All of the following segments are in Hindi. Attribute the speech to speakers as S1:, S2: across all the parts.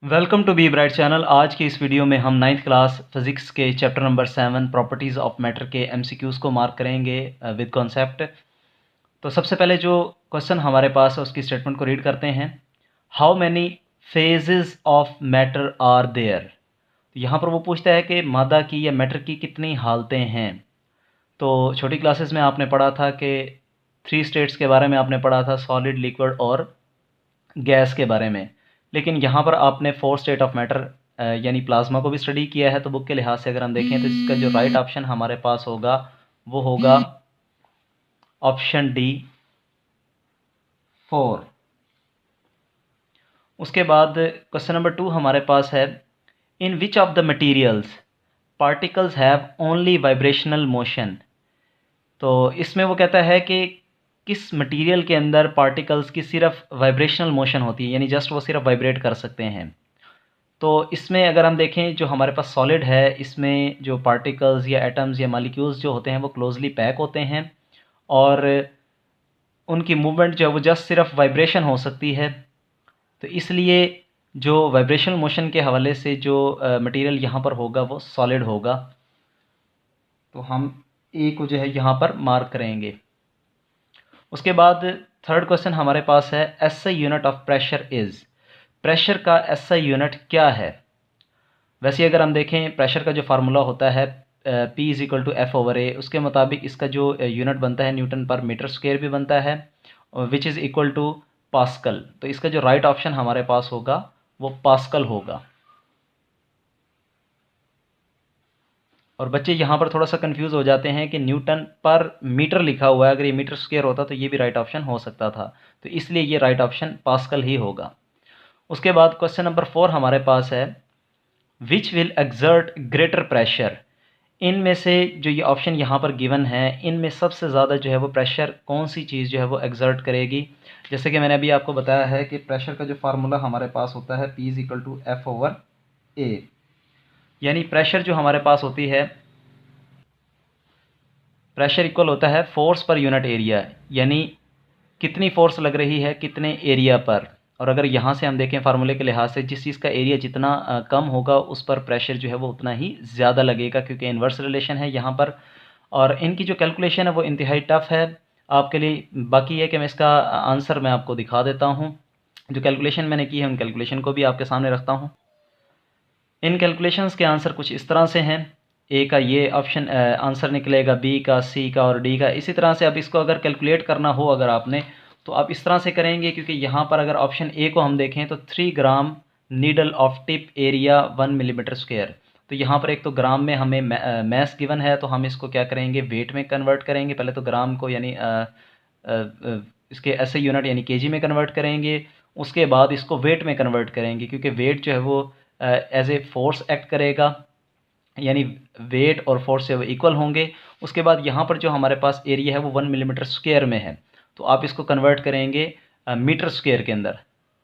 S1: Welcome to be bright channel. आज की इस वीडियो में हम 9th क्लास फिज़िक्स के chapter number 7 properties of matter के एमसीक्यूज़ को मार्क करेंगे विद कॉन्सेप्ट। तो सबसे पहले जो क्वेश्चन हमारे पास है उसकी स्टेटमेंट को रीड करते हैं। How many phases of matter are there. तो यहाँ पर वो पूछता है कि मादा की या मैटर की कितनी हालतें हैं। तो छोटी क्लासेस में आपने पढ़ा था कि 3 स्टेट्स के बारे में आपने पढ़ा था, सॉलिड, लिक्विड और गैस के बारे में। लेकिन यहाँ पर आपने 4 स्टेट ऑफ मैटर यानी प्लाज्मा को भी स्टडी किया है। तो बुक के लिहाज से अगर हम देखें तो इसका जो राइट ऑप्शन हमारे पास होगा वो होगा ऑप्शन डी 4। उसके बाद क्वेश्चन नंबर 2 हमारे पास है, in which of the materials particles have only vibrational motion. तो इसमें वो कहता है कि किस मटेरियल के अंदर पार्टिकल्स की सिर्फ वाइब्रेशनल मोशन होती है, यानी जस्ट वो सिर्फ वाइब्रेट कर सकते हैं। तो इसमें अगर हम देखें जो हमारे पास सॉलिड है, इसमें जो पार्टिकल्स या एटम्स या मॉलिक्यूल्स जो होते हैं वो क्लोजली पैक होते हैं और उनकी मूवमेंट जो है वो जस्ट सिर्फ वाइब्रेशन हो सकती है। तो इसलिए जो वाइब्रेशनल मोशन के हवाले से जो मटेरियल यहाँ पर होगा वो सॉलिड होगा। तो हम ए को जो है यहाँ पर मार्क करेंगे। उसके बाद थर्ड क्वेश्चन हमारे पास है, SI unit of pressure is. Pressure का एसआई यूनिट क्या है। वैसे अगर हम देखें प्रेशर का जो फार्मूला होता है P is equal to F over A, उसके मुताबिक इसका जो यूनिट बनता है न्यूटन पर मीटर स्क्वायर भी बनता है, which is equal to pascal. तो इसका जो राइट ऑप्शन हमारे पास होगा वो पास्कल होगा। और बच्चे यहाँ पर थोड़ा सा कंफ्यूज हो जाते हैं कि न्यूटन पर मीटर लिखा हुआ है, अगर ये मीटर स्क्वायर होता तो ये भी राइट ऑप्शन हो सकता था। तो इसलिए ये राइट ऑप्शन पास्कल ही होगा। उसके बाद क्वेश्चन नंबर 4 हमारे पास है, which will exert greater pressure. इनमें से जो ये ऑप्शन यहाँ पर गिवन है, इनमें सबसे ज़्यादा जो है वो प्रेशर कौन सी चीज़ जो है वो एक्सर्ट करेगी। जैसे कि मैंने अभी आपको बताया है कि प्रेशर का जो फार्मूला हमारे पास होता है P is equal to F over A, यानी प्रेशर जो हमारे पास होती है, प्रेशर इक्वल होता है फोर्स पर यूनिट एरिया, यानी कितनी फोर्स लग रही है कितने एरिया पर। और अगर यहाँ से हम देखें फार्मूले के लिहाज से, जिस चीज़ का एरिया जितना कम होगा उस पर प्रेशर जो है वो उतना ही ज़्यादा लगेगा, क्योंकि इन्वर्स रिलेशन है यहाँ पर। और इनकी जो कैलकुलेशन है वो इंतहाई टफ है आपके लिए। बाकी है कि मैं इसका आंसर मैं आपको दिखा देता हूँ। जो कैलकुलेशन मैंने की है उन कैलकुलेशन को भी आपके सामने रखता हूँ। इन कैलकुलेशंस के आंसर कुछ इस तरह से हैं। ए का ये ऑप्शन आंसर निकलेगा, बी का, सी का और डी का। इसी तरह से अब इसको अगर कैलकुलेट करना हो अगर आपने, तो आप इस तरह से करेंगे, क्योंकि यहाँ पर अगर ऑप्शन ए को हम देखें तो 3 gram needle of tip area 1 millimetre square. तो यहाँ पर एक तो ग्राम में हमें मैस गिवन है, तो हम इसको क्या करेंगे, वेट में कन्वर्ट करेंगे। पहले तो ग्राम को यानी इसके ऐसे यूनिट यानी केजी में कन्वर्ट करेंगे। उसके बाद इसको वेट में कन्वर्ट करेंगे, क्योंकि वेट जो है वो एज ए फोर्स एक्ट करेगा, यानी वेट और फोर्स से वो इक्वल होंगे। उसके बाद यहाँ पर जो हमारे पास एरिया है वो 1 मिलीमीटर स्क्वायर में है, तो आप इसको कन्वर्ट करेंगे मीटर स्क्वायर के अंदर।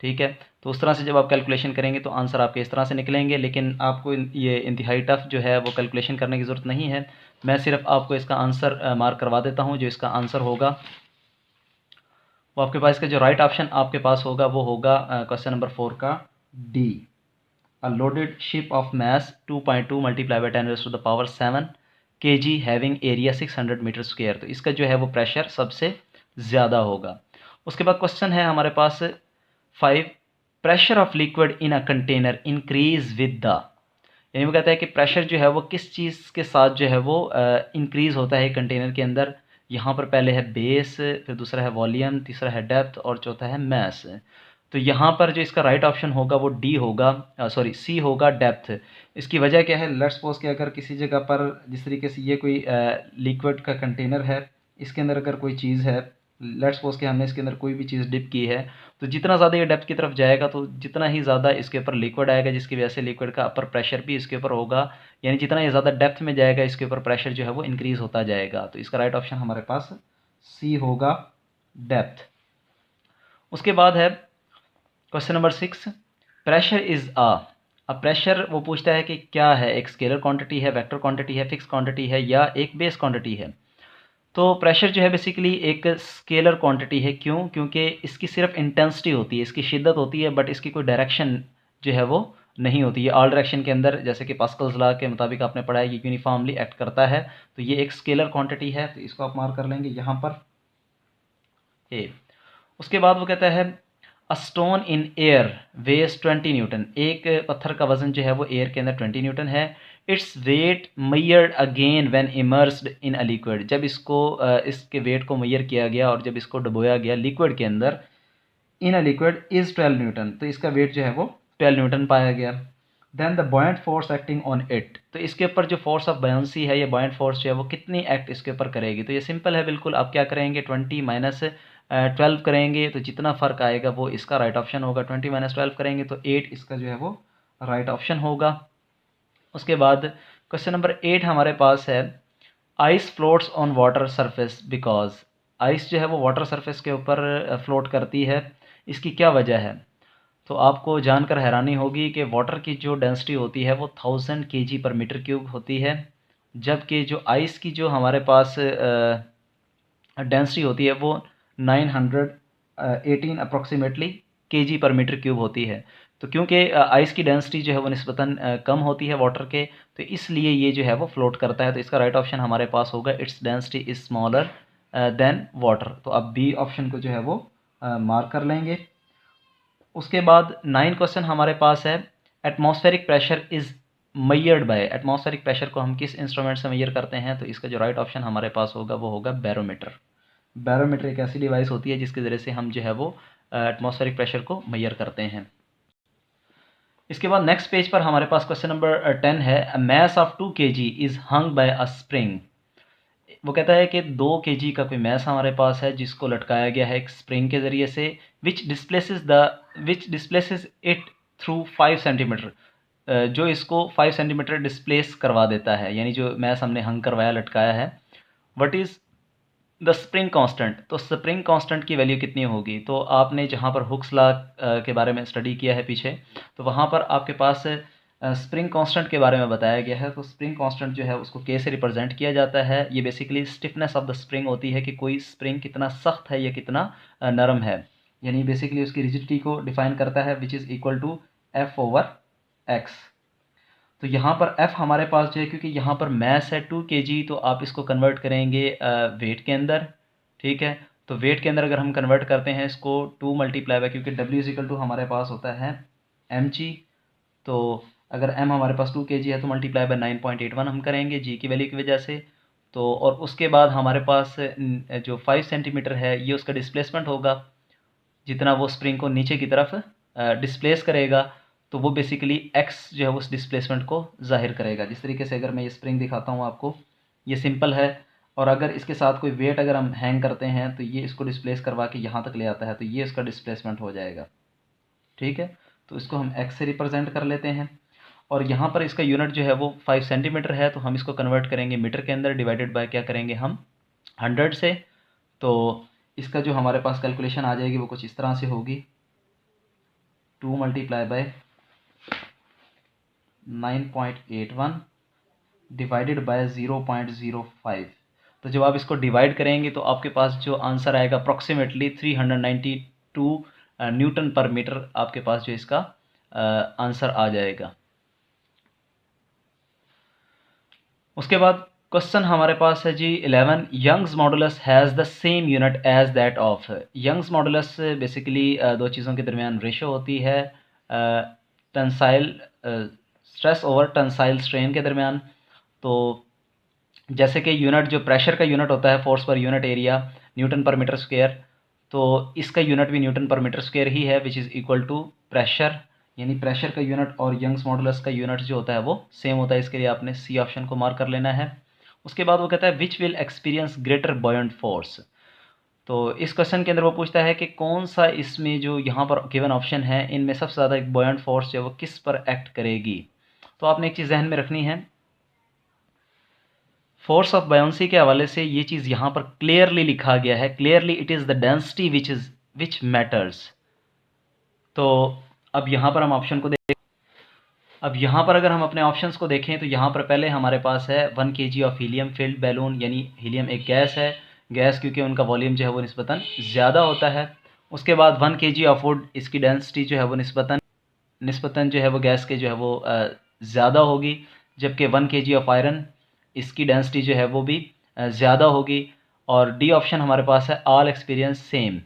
S1: ठीक है, तो उस तरह से जब आप कैलकुलेशन करेंगे तो आंसर आपके इस तरह से निकलेंगे। लेकिन आपको ये इंतहाई टफ जो है वो कैलकुलेशन करने की ज़रूरत नहीं है। मैं सिर्फ आपको इसका आंसर मार्क करवा देता हूँ। जो इसका आंसर होगा वो आपके पास, इसका जो राइट ऑप्शन आपके पास होगा वो होगा क्वेश्चन नंबर 4 का D. A loaded ship of mass 2.2 multiplied by 10 raised to the power 7 kg having area 600 metre square. तो इसका जो है वो प्रेशर सबसे ज़्यादा होगा। उसके बाद क्वेश्चन है हमारे पास 5, pressure of liquid in a container increase with the. यानी वो कहता है कि प्रेशर जो है वो किस चीज़ के साथ जो है वो इंक्रीज़ होता है कंटेनर के अंदर। यहाँ पर पहले है बेस, फिर दूसरा है वॉल्यूम, तीसरा है डेप्थ और चौथा है मैस। तो यहाँ पर जो इसका राइट ऑप्शन होगा वो डी होगा, सॉरी सी होगा, डेप्थ। इसकी वजह क्या है, लेट्स सपोज कि अगर किसी जगह पर जिस तरीके से ये कोई लिक्विड का कंटेनर है, इसके अंदर अगर कोई चीज़ है, लेट्स सपोज कि हमने इसके अंदर कोई भी चीज़ डिप की है, तो जितना ज़्यादा ये डेप्थ की तरफ जाएगा तो जितना ही ज़्यादा इसके ऊपर लिक्विड आएगा, जिसकी वजह से लिक्विड का अपर प्रेशर भी इसके ऊपर होगा। यानी जितना ये ज़्यादा डेप्थ में जाएगा इसके ऊपर प्रेशर जो है वो इंक्रीज़ होता जाएगा। तो इसका राइट ऑप्शन हमारे पास सी होगा, डेप्थ। उसके बाद है क्वेश्चन नंबर 6, प्रेशर इज़ अब प्रेशर वो पूछता है कि क्या है, एक स्केलर क्वांटिटी है, वेक्टर क्वांटिटी है, फिक्स क्वांटिटी है या एक बेस क्वांटिटी है। तो प्रेशर जो है बेसिकली एक स्केलर क्वांटिटी है। क्यों? क्योंकि इसकी सिर्फ इंटेंसिटी होती है, इसकी शिद्दत होती है, बट इसकी कोई डायरेक्शन जो है वो नहीं होती। ये ऑल डायरेक्शन के अंदर, जैसे कि पास्कल्स लॉ के मुताबिक आपने पढ़ा है, ये यूनिफॉर्मली एक्ट करता है। तो ये एक स्केलर क्वांटिटी है, तो इसको आप मार्क कर लेंगे यहाँ पर ए। उसके बाद वो कहता है a stone in air weighs 20 newton. एक पत्थर का वजन जो है वो एयर के अंदर 20 न्यूटन है। It's weight measured again when immersed in a liquid. जब इसको इसके वेट को मैयर किया गया और जब इसको डुबोया गया लिक्विड के अंदर, इन अ लिक्विड इज 12 न्यूटन, तो इसका वेट जो है वो 12 न्यूटन पाया गया। Then the buoyant force acting on it, तो इसके ऊपर जो फोर्स ऑफ बायंसी है, ये बॉयंट फोर्स जो है वो कितनी एक्ट इसके ऊपर करेगी। तो ये सिंपल है बिल्कुल, आप क्या करेंगे 20 माइनस 12 करेंगे तो जितना फ़र्क आएगा वो इसका राइट ऑप्शन होगा। 20 माइनस 12 करेंगे तो 8 इसका जो है वो राइट ऑप्शन होगा। उसके बाद क्वेश्चन नंबर 8 हमारे पास है ice floats on water surface because. Ice जो है वो वाटर सरफेस के ऊपर फ्लोट करती है, इसकी क्या वजह है। तो आपको जानकर हैरानी होगी कि वाटर की जो डेंसिटी होती है वो 1000 kg पर मीटर क्यूब होती है, जबकि जो आइस की जो हमारे पास डेंसिटी होती है वो 918 अप्रॉक्सीमेटली केजी पर मीटर क्यूब होती है। तो क्योंकि आइस की डेंसिटी जो है वो निस्बतन कम होती है वाटर के, तो इसलिए ये जो है वो फ्लोट करता है। तो इसका राइट ऑप्शन हमारे पास होगा its density is smaller than water. तो अब बी ऑप्शन को जो है वो मार्क कर लेंगे। उसके बाद 9 क्वेश्चन हमारे पास है atmospheric pressure is measured by. Atmospheric pressure को हम किस इंस्ट्रूमेंट से मैयर करते हैं, तो इसका जो राइट ऑप्शन हमारे पास होगा वो होगा बैरोमीटर। बैरोमीटर एक ऐसी डिवाइस होती है जिसके ज़रिए से हम जो है वो एटमॉस्फेरिक प्रेशर को मैयर करते हैं। इसके बाद नेक्स्ट पेज पर हमारे पास क्वेश्चन नंबर 10 है a mass of 2 kg is hung by a spring. वो कहता है कि 2 kg का कोई मैस हमारे पास है जिसको लटकाया गया है एक स्प्रिंग के ज़रिए से, विच डिस्प्लेसेस इट थ्रू 5 सेंटीमीटर, जो इसको 5 सेंटीमीटर डिस्प्लेस करवा देता है, यानी जो मैस हमने हंग करवाया लटकाया है। What is the spring constant, तो स्प्रिंग कांस्टेंट की वैल्यू कितनी होगी। तो आपने जहाँ पर हुक्स लॉ के बारे में स्टडी किया है पीछे, तो वहाँ पर आपके पास स्प्रिंग कांस्टेंट के बारे में बताया गया है। तो स्प्रिंग कांस्टेंट जो है उसको के से रिप्रेजेंट किया जाता है। ये basically stiffness of the spring होती है कि कोई स्प्रिंग कितना सख्त है या कितना नरम है, यानी बेसिकली उसकी रिजिडिटी को डिफाइन करता है, which is equal to F/x। तो यहाँ पर F हमारे पास जो है, क्योंकि यहाँ पर मैस है 2 kg, तो आप इसको कन्वर्ट करेंगे वेट के अंदर। ठीक है, तो वेट के अंदर अगर हम कन्वर्ट करते हैं इसको 2 मल्टीप्लाई बाय, क्योंकि W इजिकल टू हमारे पास होता है mg, तो अगर m हमारे पास 2 kg है तो मल्टीप्लाई बाय 9.81 हम करेंगे g की वैल्यू की वजह से। तो और उसके बाद हमारे पास जो 5 सेंटीमीटर है ये उसका डिस्प्लेसमेंट होगा, जितना वो स्प्रिंग को नीचे की तरफ डिस्प्लेस करेगा, तो वो बेसिकली x जो है उस डिस्प्लेसमेंट को ज़ाहिर करेगा। जिस तरीके से अगर मैं ये स्प्रिंग दिखाता हूँ आपको, ये सिंपल है, और अगर इसके साथ कोई वेट अगर हम हैंग करते हैं तो ये इसको डिस्प्लेस करवा के यहाँ तक ले आता है, तो ये इसका डिस्प्लेसमेंट हो जाएगा। ठीक है, तो इसको हम x से रिप्रेजेंट कर लेते हैं, और यहाँ पर इसका यूनिट जो है वो 5 सेंटीमीटर है, तो हम इसको कन्वर्ट करेंगे मीटर के अंदर, डिवाइडेड बाय क्या करेंगे हम 100 से। तो इसका जो हमारे पास कैलकुलेशन आ जाएगी वो कुछ इस तरह से होगी, 2 मल्टीप्लाई बाय 9.81 डिवाइडेड बाय 0.05। तो जब आप इसको डिवाइड करेंगे तो आपके पास जो आंसर आएगा अप्रॉक्सीमेटली 392 न्यूटन पर मीटर, आपके पास जो इसका आंसर आ जाएगा। उसके बाद क्वेश्चन हमारे पास है जी 11 Young's modulus has the same unit as that of. Young's modulus basically दो चीज़ों के दरमियान रेशो होती है, tensile stress over tensile strain के दरमियान। तो जैसे कि यूनिट जो प्रेशर का यूनिट होता है force per unit area Newton पर मीटर स्क्वायर, तो इसका यूनिट भी न्यूटन पर मीटर स्क्वायर ही है, which is equal to pressure, यानी प्रेशर का यूनिट और यंग्स मॉडुलस का यूनिट जो होता है वो सेम होता है। इसके लिए आपने सी ऑप्शन को मार्क कर लेना है। उसके बाद वो कहता है which will experience greater buoyant force. तो इस क्वेश्चन के अंदर वो पूछता है कि कौन सा इसमें जो यहाँ पर गिवन ऑप्शन है इनमें सबसे ज़्यादा एक बॉयंट फोर्स जो है वो किस पर एक्ट करेगी। तो आपने एक चीज़ जहन में रखनी है, फोर्स ऑफ बायोंसी के हवाले से ये चीज़ यहाँ पर क्लियरली लिखा गया है, clearly it is the density which matters. तो अब यहाँ पर हम ऑप्शन को देखें, अब यहाँ पर अगर हम अपने ऑप्शंस को देखें तो यहाँ पर पहले हमारे पास है 1 kg of helium field balloon, यानी हीलियम एक गैस है, गैस क्योंकि उनका वॉल्यूम जो है वो निस्बतन ज़्यादा होता है। उसके बाद 1 kg ऑफ वुड, इसकी डेंसिटी जो है वो निस्बतन निस्बतन जो है वो गैस के जो है वो ज़्यादा होगी, जबकि 1 kg ऑफ आयरन इसकी डेंसिटी जो है वो भी ज़्यादा होगी। और डी ऑप्शन हमारे पास है ऑल एक्सपीरियंस सेम।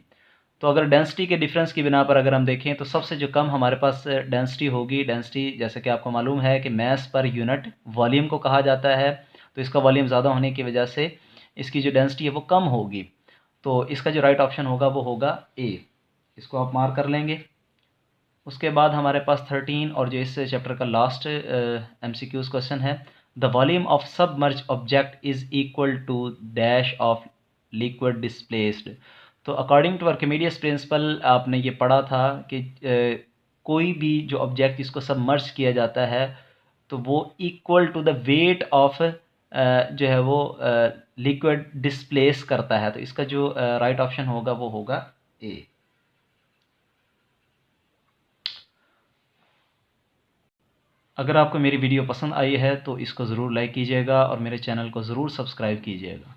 S1: तो अगर डेंसिटी के डिफरेंस की बिना पर अगर हम देखें तो सबसे जो कम हमारे पास डेंसिटी होगी, डेंसिटी जैसे कि आपको मालूम है कि मैस पर यूनिट वॉल्यूम को कहा जाता है, तो इसका वॉल्यूम ज़्यादा होने की वजह से इसकी जो डेंसिटी है वो कम होगी। तो इसका जो राइट ऑप्शन होगा वो होगा ए। इसको आप मार्क कर लेंगे। उसके बाद हमारे पास 13 और जो इस चैप्टर का लास्ट MCQs क्वेश्चन है, the volume of submerge object is equal to dash of liquid displaced. तो अकॉर्डिंग टू आर्किमिडीज प्रिंसिपल आपने ये पढ़ा था कि कोई भी जो ऑब्जेक्ट जिसको सबमर्ज किया जाता है तो वो equal to the weight of जो है वो लिक्विड डिस्प्लेस करता है। तो इसका जो राइट ऑप्शन होगा वो होगा ए। अगर आपको मेरी वीडियो पसंद आई है तो इसको ज़रूर लाइक कीजिएगा और मेरे चैनल को ज़रूर सब्सक्राइब कीजिएगा।